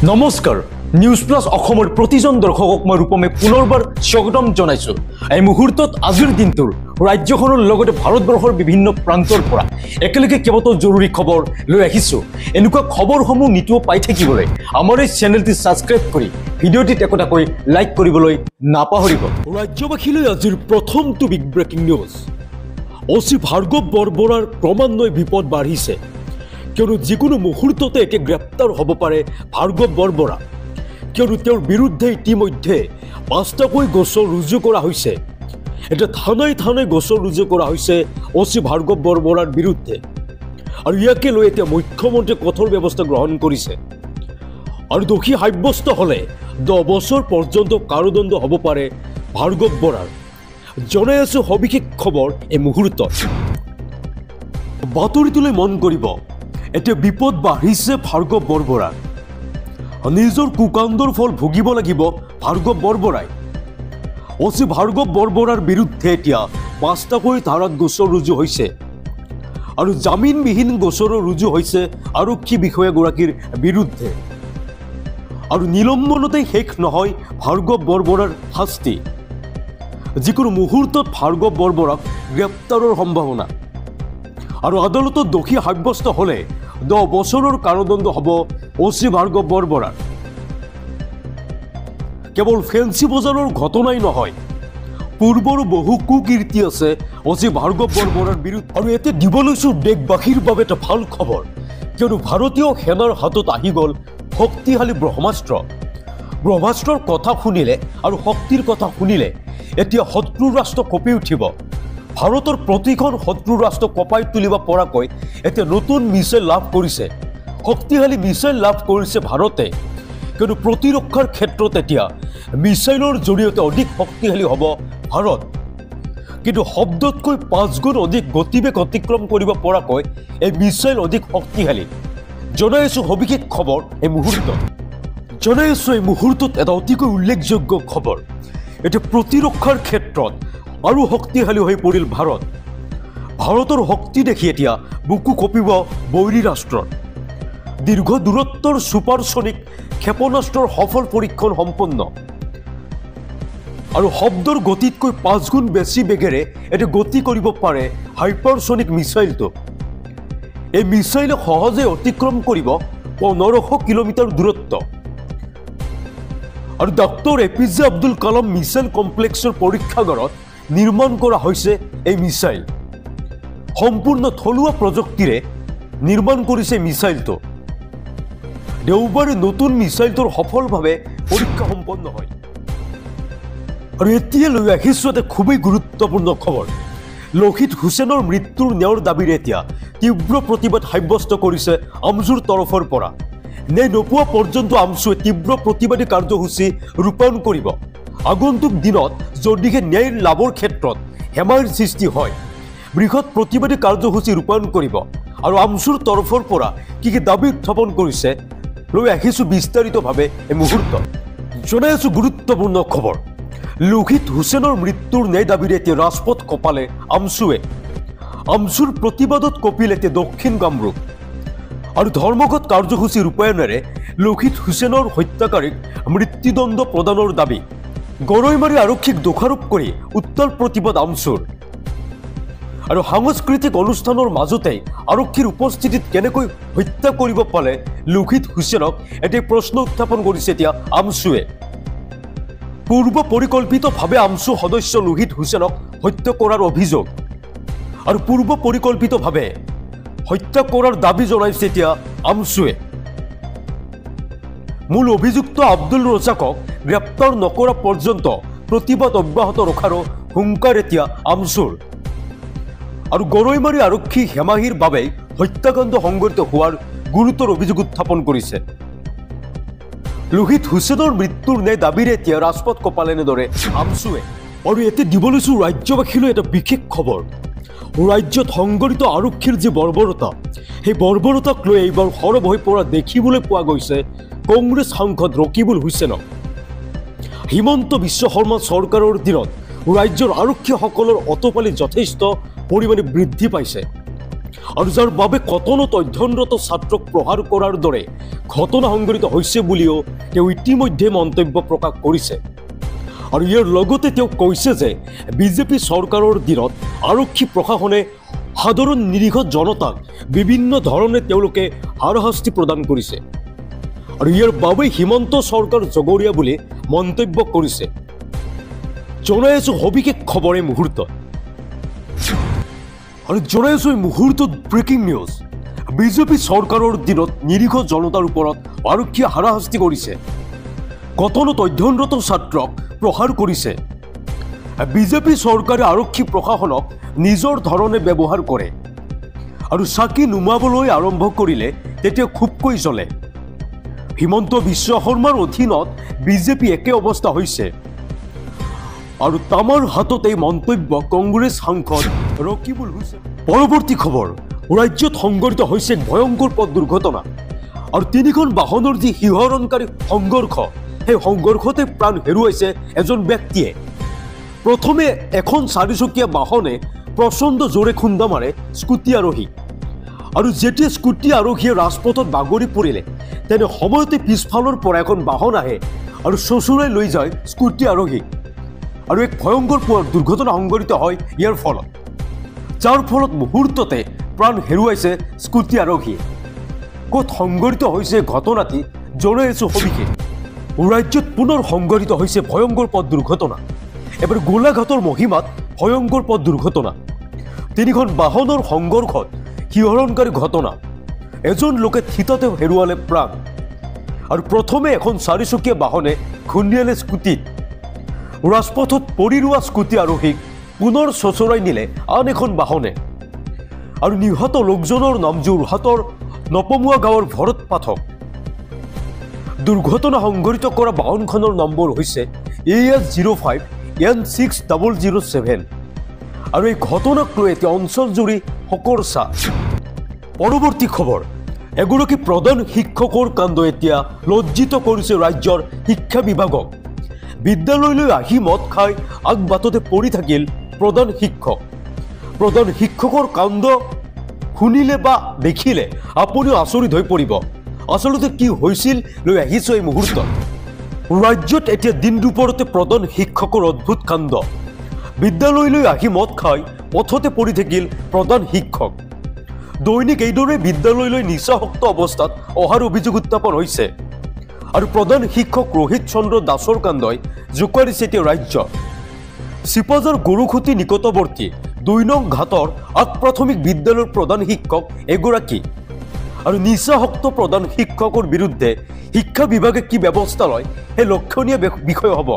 নমস্কাৰ news plus অসমৰ প্ৰতিজন দৰ্শকক মই ৰূপমে পুনৰবাৰ স্বাগতম জনাইছো। এই মুহূৰ্তত আজিৰ দিনটোৰ ৰাজ্যখনৰ লগতে ভাৰতবৰ্ষৰ বিভিন্ন প্ৰান্তৰ পৰা একেলগে কেইবাটাও জৰুৰী খবৰ লৈ আহিছো। এনেকুৱা খবৰসমূহ নিতৌ পাই থাকিবলৈ আমাৰ এই চেনেলটি সাবস্ক্ৰাইব কৰি ভিডিঅ'টিত একোটাকৈ লাইক কৰিবলৈ নাপাহৰিব। ৰাজ্যবাসীলৈ আজিৰ প্ৰথমটো বিগ ব্ৰেকিং নিউজ। অচি ভাৰ্গৱ বৰবৰাৰ ক্ৰমান্বয়ে বিপদ বাঢ়িছে, কিয়নো যিকোনো মুহূৰ্ততে একে গ্ৰেপ্তাৰ হ'ব পাৰে ভাৰ্গৱ বৰবৰা, কিয়নো তেওঁৰ বিৰুদ্ধে ইতিমধ্যে ৫টাকৈ গোচৰ ৰুজু কৰা হৈছে। এতিয়া থানাই থানাই গোচৰ ৰুজু কৰা হৈছে অচি ভাৰ্গৱ বৰবৰাৰ বিৰুদ্ধে, আৰু ইয়াকে লৈ এতিয়া মুখ্যমন্ত্ৰীয়ে কঠোৰ ব্যৱস্থা গ্ৰহণ কৰিছে। আৰু দোষী সাব্যস্ত হ'লে 10 বছৰ পৰ্যন্ত কাৰাদণ্ড হ'ব পাৰে ভাৰ্গৱ বৰাৰ। জনাই আছো সবিশেষ খবৰ এই মুহূৰ্তত। বাতৰিটোলৈ মন কৰিব, এতিয়া বিপদ বাঢ়িছে ভাৰ্গৱ বৰবৰাৰ। নিজৰ কুকাণ্ডৰ ফল ভুগিব লাগিব ভাৰ্গৱ বৰবৰাই। অচি ভাৰ্গৱ বৰবৰাৰ বিৰুদ্ধে এতিয়া ৫টাকৈ ধাৰাত গোচৰ ৰুজু হৈছে, আৰু জামিনবিহীন গোচৰো ৰুজু হৈছে আৰক্ষী বিষয়াগৰাকীৰ বিৰুদ্ধে। আৰু নিলম্বনতেই শেষ নহয় ভাৰ্গৱ বৰবৰাৰ শাস্তি। যিকোনো মুহূৰ্তত ভাৰ্গৱ বৰবৰাক গ্ৰেপ্তাৰৰ সম্ভাৱনা, আৰু আদালতত দোষী সাব্যস্ত হ'লে 10 বছৰৰ কাৰাদণ্ড হ'ব অচি ভাৰ্গৱ বৰবৰাৰ। কেৱল ফেঞ্চি বজাৰৰ ঘটনাই নহয়, পূৰ্বৰো বহু কুকীৰ্তি আছে অচি ভাৰ্গৱ বৰবৰাৰ বিৰুদ্ধে। আৰু এতিয়া দিব লৈছো দেশবাসীৰ বাবে এটা ভাল খবৰ, কিয়নো ভাৰতীয় সেনাৰ হাতত আহি গ'ল শক্তিশালী ব্ৰহ্মাস্ত্ৰ। ব্ৰহ্মাস্ত্ৰৰ কথা শুনিলে আৰু শক্তিৰ কথা শুনিলে এতিয়া শত্ৰু ৰাষ্ট্ৰ কঁপি উঠিব। ভাৰতৰ প্ৰতিখন শত্ৰু ৰাষ্ট্ৰ কঁপাই তুলিব পৰাকৈ এতিয়া নতুন মিছাইল লাভ কৰিছে, শক্তিশালী মিছাইল লাভ কৰিছে ভাৰতে। কিন্তু প্ৰতিৰক্ষাৰ ক্ষেত্ৰত এতিয়া মিছাইলৰ জৰিয়তে অধিক শক্তিশালী হ'ব ভাৰত। কিন্তু শব্দতকৈ 5 গুণ অধিক গতিবেগ অতিক্ৰম কৰিব পৰাকৈ এই মিছাইল অধিক শক্তিশালী। জনাই আছো সবিশেষ খবৰ এই মুহূৰ্তত। জনাই আছো এই মুহূৰ্তত এটা অতিকৈ উল্লেখযোগ্য খবৰ। এতিয়া প্ৰতিৰক্ষাৰ ক্ষেত্ৰত আৰু শক্তিশালী হৈ পৰিল ভাৰত। ভাৰতৰ শক্তি দেখি এতিয়া বুকু কঁপিব বৈৰী ৰাষ্ট্ৰৰ। দীৰ্ঘ দূৰত্বৰ ছুপাৰছনিক ক্ষেপণাস্ত্ৰৰ সফল পৰীক্ষণ সম্পন্ন, আৰু শব্দৰ গতিতকৈ 5 গুণ বেছি বেগেৰে এতিয়া গতি কৰিব পাৰে হাইপাৰছনিক মিছাইলটো। এই মিছাইলে সহজে অতিক্ৰম কৰিব 1500 কিলোমিটাৰ দূৰত্ব। আৰু doctor APJ Abdul Kalam missile কমপ্লেক্সৰ পৰীক্ষাগাৰত নিৰ্মাণ কৰা হৈছে এই মিছাইল। সম্পূৰ্ণ থলুৱা প্ৰযুক্তিৰে নিৰ্মাণ কৰিছে মিছাইলটো। দেওবাৰে নতুন মিছাইলটোৰ সফলভাৱে পৰীক্ষা সম্পন্ন হয়। আৰু এতিয়া লৈ আহিছো এটা খুবেই গুৰুত্বপূৰ্ণ খবৰ। লোহিত হুছেইনৰ মৃত্যুৰ ন্যায়ৰ দাবীৰে এতিয়া তীব্ৰ প্ৰতিবাদ সাব্যস্ত কৰিছে আমজুৰ তৰফৰ পৰা। ন্যায় নোপোৱা পৰ্যন্ত আমজুৱে তীব্ৰ প্ৰতিবাদী কাৰ্যসূচী ৰূপায়ণ কৰিব। আগন্তুক দিনত যদিহে ন্যায় লাভৰ ক্ষেত্ৰত হেমাৰ সৃষ্টি হয়, বৃহৎ প্ৰতিবাদী কাৰ্যসূচী ৰূপায়ণ কৰিব। আৰু আমজুৰ তৰফৰ পৰা কি কি দাবী উত্থাপন কৰিছে লৈ আহিছো বিস্তাৰিতভাৱে এই মুহূৰ্তত। জনাই আছো গুৰুত্বপূৰ্ণ খবৰ। লোহিত হুছেইনৰ মৃত্যুৰ ন্যায় দাবীৰে এতিয়া ৰাজপথ কঁপালে আমজুৱে। আমজুৰ প্ৰতিবাদত কঁপিল এতিয়া দক্ষিণ কামৰূপ। আৰু ধৰ্মঘট কাৰ্যসূচী ৰূপায়ণেৰে লোহিত হুছেইনৰ হত্যাকাৰীক মৃত্যুদণ্ড প্ৰদানৰ দাবী। গৰৈমাৰী আৰক্ষীক দোষাৰোপ কৰি উত্তাল প্ৰতিবাদ আমজুৰ। আৰু সাংস্কৃতিক অনুষ্ঠানৰ মাজতেই আৰক্ষীৰ উপস্থিতিত কেনেকৈ হত্যা কৰিব পাৰে লোহিত হুছেইনক এটি প্ৰশ্ন উত্থাপন কৰিছে এতিয়া আমজুৱে। পূৰ্ব পৰিকল্পিতভাৱে আমজু সদস্য লোহিত হুছেইনক হত্যা কৰাৰ অভিযোগ, আৰু পূৰ্ব পৰিকল্পিতভাৱে হত্যা কৰাৰ দাবী জনাইছে এতিয়া আমজুৱে। মূল অভিযুক্ত আব্দুল ৰজাকক গ্ৰেপ্তাৰ নকৰা পৰ্যন্ত প্ৰতিবাদ অব্যাহত ৰখাৰো হুংকাৰ এতিয়া আমজুৰ। আৰু গৰৈমাৰী আৰক্ষী হেমাহিৰ বাবে হত্যাকাণ্ড সংঘটিত হোৱাৰ গুৰুতৰ অভিযোগ উত্থাপন কৰিছে। লোহিত হুছেইনৰ মৃত্যুৰ ন্যায় দাবীৰে এতিয়া ৰাজপথ কঁপালে এনেদৰে আমজুৱে। আৰু এতিয়া দিব লৈছো ৰাজ্যবাসীলৈ এটা বিশেষ খবৰ। ৰাজ্যত সংঘটিত আৰক্ষীৰ যি বৰ্বৰতা, সেই বৰ্বৰতাক লৈ এইবাৰ সৰব হৈ পৰা দেখিবলৈ পোৱা গৈছে কংগ্ৰেছ সাংসদ ৰকিবুল হুছেইনক। হিমন্ত বিশ্ব শৰ্মা চৰকাৰৰ দিনত ৰাজ্যৰ আৰক্ষীসকলৰ অতপালি যথেষ্ট পৰিমাণে বৃদ্ধি পাইছে। আৰু যাৰ বাবে কটনত অধ্যয়নৰত ছাত্ৰক প্ৰহাৰ কৰাৰ দৰে ঘটনা সংঘটিত হৈছে বুলিও তেওঁ ইতিমধ্যে মন্তব্য প্ৰকাশ কৰিছে। আৰু ইয়াৰ লগতে তেওঁ কৈছে যে বিজেপি চৰকাৰৰ দিনত আৰক্ষী প্ৰশাসনে সাধাৰণ নিৰীহ জনতাক বিভিন্ন ধৰণে তেওঁলোকে হাৰাশাস্তি প্ৰদান কৰিছে আৰু ইয়াৰ বাবে হিমন্ত চৰকাৰ জগৰীয়া বুলি মন্তব্য কৰিছে। জনাই আছো সবিশেষ খবৰ এই মুহূৰ্তত। আৰু জনাই আছো এই মুহূৰ্তত ব্ৰেকিং নিউজ। বিজেপি চৰকাৰৰ দিনত নিৰীহ জনতাৰ ওপৰত আৰক্ষীয়ে হাৰাশাস্তি কৰিছে, কটনত অধ্যয়নৰত ছাত্ৰক প্ৰহাৰ কৰিছে। বিজেপি চৰকাৰে আৰক্ষী প্ৰশাসনক নিজৰ ধৰণে ব্যৱহাৰ কৰে আৰু চাকি নুমাবলৈ আৰম্ভ কৰিলে তেতিয়া খুবকৈ জ্বলে। হিমন্ত বিশ্ব শৰ্মাৰ অধীনত বিজেপি একে অৱস্থা হৈছে আৰু তামাৰ হাতত এই মন্তব্য কংগ্ৰেছ সাংসদ ৰকিবুল হুছেইন। পৰৱৰ্তী খবৰ, ৰাজ্যত সংঘটিত হৈছে ভয়ংকৰ পথ দুৰ্ঘটনা আৰু 3খন বাহনৰ যি শিহৰণকাৰী সংঘৰ্ষ, সেই সংঘৰ্ষতে প্ৰাণ হেৰুৱাইছে এজন ব্যক্তিয়ে। প্ৰথমে এখন 4চকীয়া বাহনে প্ৰচণ্ড জোৰে খুন্দা মাৰে স্কুটি আৰোহী আৰু যেতিয়া স্কুটি আৰোহীয়ে ৰাজপথত বাগৰি পৰিলে তেনে সময়তে পিছফালৰ পৰা এখন বাহন আহে আৰু চচুৰাই লৈ যায় স্কুটি আৰোহীক আৰু এক ভয়ংকৰ দুৰ্ঘটনা সংঘটিত হয় ইয়াৰ ফলত, যাৰ ফলত মুহূৰ্ততে প্ৰাণ হেৰুৱাইছে স্কুটি আৰোহীয়ে। ক'ত সংঘটিত হৈছে ঘটনাটি জনাই আছো সবিশেষ। ৰাজ্যত পুনৰ সংঘটিত হৈছে ভয়ংকৰ পথ দুৰ্ঘটনা। এবাৰ গোলাঘাটৰ মহিমাত ভয়ংকৰ পথ দুৰ্ঘটনা, 3খন বাহনৰ সংঘৰ্ষত শিহৰণকাৰী ঘটনা, এজন লোকে থিততে হেৰুৱালে প্ৰাণ আৰু প্ৰথমে এখন 4চকীয়া বাহনে খুন্দিয়ালে স্কুটিত। ৰাজপথত পৰি ৰোৱা স্কুটি আৰোহীক পুনৰ চচৰাই নিলে আন এখন বাহনে আৰু নিহত লোকজনৰ নাম যোৰহাটৰ নপমুৱা গাঁৱৰ ভৰত পাঠক। দুৰ্ঘটনা সংঘটিত কৰা বাহনখনৰ নম্বৰ হৈছে AS05 N6007 আৰু এই ঘটনাক লৈ এতিয়া অঞ্চলজুৰি হকৰচা। পৰৱৰ্তী খবৰ, এগৰাকী প্ৰধান শিক্ষকৰ কাণ্ড এতিয়া লজ্জিত কৰিছে ৰাজ্যৰ শিক্ষা বিভাগক। বিদ্যালয়লৈ আহি মদ খাই আগবাটতে পৰি থাকিল প্ৰধান শিক্ষক। প্ৰধান শিক্ষকৰ কাণ্ড শুনিলে বা দেখিলে আপুনিও আচৰিত হৈ পৰিব। আচলতে কি হৈছিল লৈ আহিছো এই মুহূৰ্তত। ৰাজ্যত এতিয়া দিন দুপৰতে প্ৰধান শিক্ষকৰ অদ্ভুত কাণ্ড। বিদ্যালয়লৈ আহি মদ খাই পথতে পৰি থাকিল প্ৰধান শিক্ষক। দৈনিক এইদৰে বিদ্যালয়লৈ নিচাসক্ত অৱস্থাত অহাৰ অভিযোগ উত্থাপন হৈছে আৰু প্ৰধান শিক্ষক ৰোহিত চন্দ্ৰ দাসৰ কাণ্ডই জোকাৰিছে এতিয়া ৰাজ্য। চিপাঝাৰ গৰুখুটি নিকটৱৰ্তী 2 নং ঘাটৰ আগ প্ৰাথমিক বিদ্যালয়ৰ প্ৰধান শিক্ষক এগৰাকী আৰু নিচাসক্ত প্ৰধান শিক্ষকৰ বিৰুদ্ধে শিক্ষা বিভাগে কি ব্যৱস্থা লয় সেই লক্ষণীয় বিষয় হ'ব।